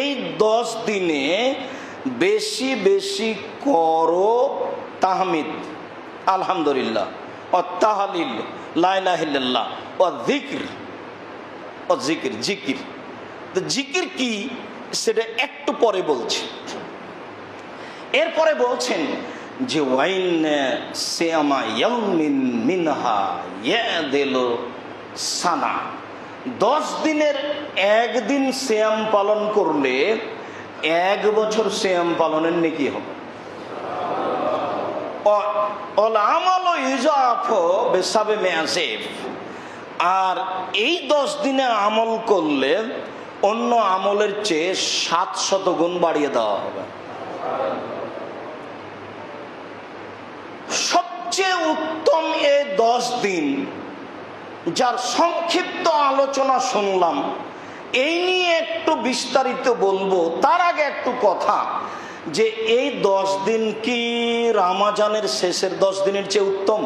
এই 10 দিনে বেশি বেশি করো তাহমিদ, আলহামদুলিল্লাহ, ও তাহলিল, লা ইলাহা ইল্লাল্লাহ, ও যিকর, ও জিকির। জিকির তো জিকির কি সেটা একটু পরে বলছি। এরপরে বলছেন যে ওয়াইন সিয়ামা ইয়াউমিন মিনহা ইয়াদিলু সানা, 10 দিনের একদিন সিয়াম পালন করলে 1 বছর সিয়াম পালনের নেকি হবে। আর এই 10 দিনে আমল করলে অন্য আমলের চেয়ে 700 গুণ বাড়িয়ে দেওয়া হবে। সবচেয়ে উত্তম এই 10 দিন, যার সংক্ষিপ্ত আলোচনা শুনলাম, এই নিয়ে একটু বিস্তারিত বলবো। তার আগে একটু কথা, যে এই 10 দিন কি রমজানের শেষের 10 দিনের চেয়ে উত্তম?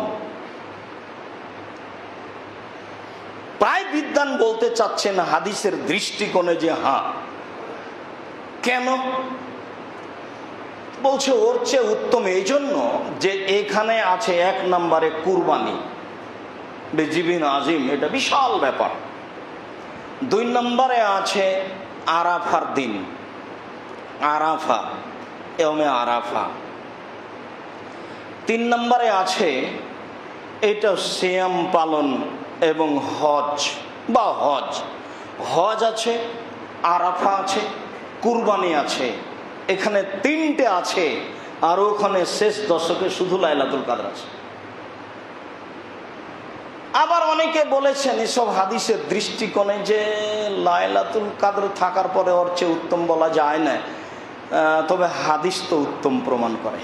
প্রায় বিদ্বান বলতে চাচ্ছেন হাদিসের দৃষ্টিকোণে যে হ্যাঁ। কেন বলছে ওর চেয়ে উত্তম? এই জন্য যে এখানে আছে 1 নম্বরে কুরবানি, বেজিবিন আজিম, এটা বিশাল ব্যাপার। 2 নম্বরে আছে আরাফার দিন, আরাফা, এওমে আরাফা। 3 নম্বরে আছে এটা সিয়াম পালন এবং হজ বা হজ। হজ আছে, আরাফা আছে, কুরবানি আছে, এখানে 3টে আছে। আর ওখানে শেষ দশকে শুধু লাইলাতুল কাদর আছে। আবার অনেকে বলেছেন এসব হাদিসের দৃষ্টিকোণে যে লাইলাতুল কাদর থাকার পরে ওর চেয়ে উত্তম বলা যায় না, তবে হাদিস তো উত্তম প্রমাণ করে।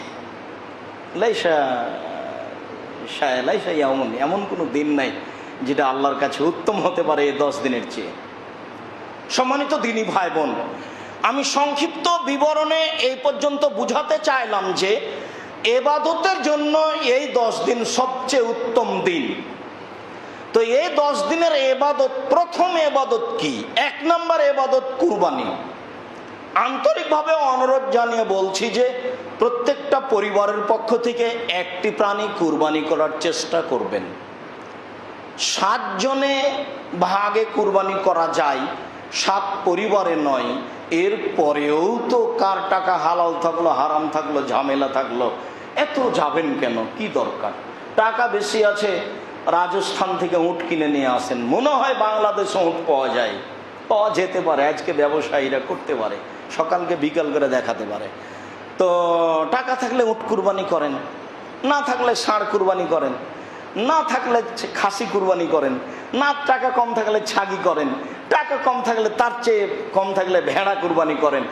এমন কোনো দিন নাই যেটা আল্লাহর কাছে উত্তম হতে পারে এই 10 দিনের চেয়ে। সম্মানিত দিনী ভাই বোন, আমি সংক্ষিপ্ত বিবরণে এই পর্যন্ত বুঝাতে চাইলাম যে এবাদতের জন্য এই 10 দিন সবচেয়ে উত্তম দিন। তো এই 10 দিনের এবাদত, প্রথম এবাদত কি? 1 নম্বর এবাদত কুরবানি। আন্তরিকভাবে অনুরোধ জানিয়ে বলছি যে প্রত্যেকটা পরিবারের পক্ষ থেকে একটি প্রাণী কুরবানি করার চেষ্টা করবেন। 7 জনে ভাগে কুরবানি করা যায়, 7 পরিবারে নয়। এর পরেও তো কার টাকা হালাল থাকলো হারাম থাকলো ঝামেলা থাকলো, এত যাবেন কেন? কি দরকার? টাকা বেশি আছে, রাজস্থান থেকে উট কিনে নিয়ে আসেন। মনে হয় বাংলাদেশে উট পাওয়া যায়, পাওয়া যেতে পারে, আজকে ব্যবসায়ীরা করতে পারে, সকালকে বিকাল করে দেখাতে পারে। তো টাকা থাকলে উট কুরবানি করেন, না থাকলে ষাঁড় কুরবানি করেন, না থাকলে খাসি কুরবানি করেন, না টাকা কম থাকলে ছাগি করেন, টাকা কম থাকলে তার চেয়ে কম থাকলে ভেড়া কুরবানি করেন।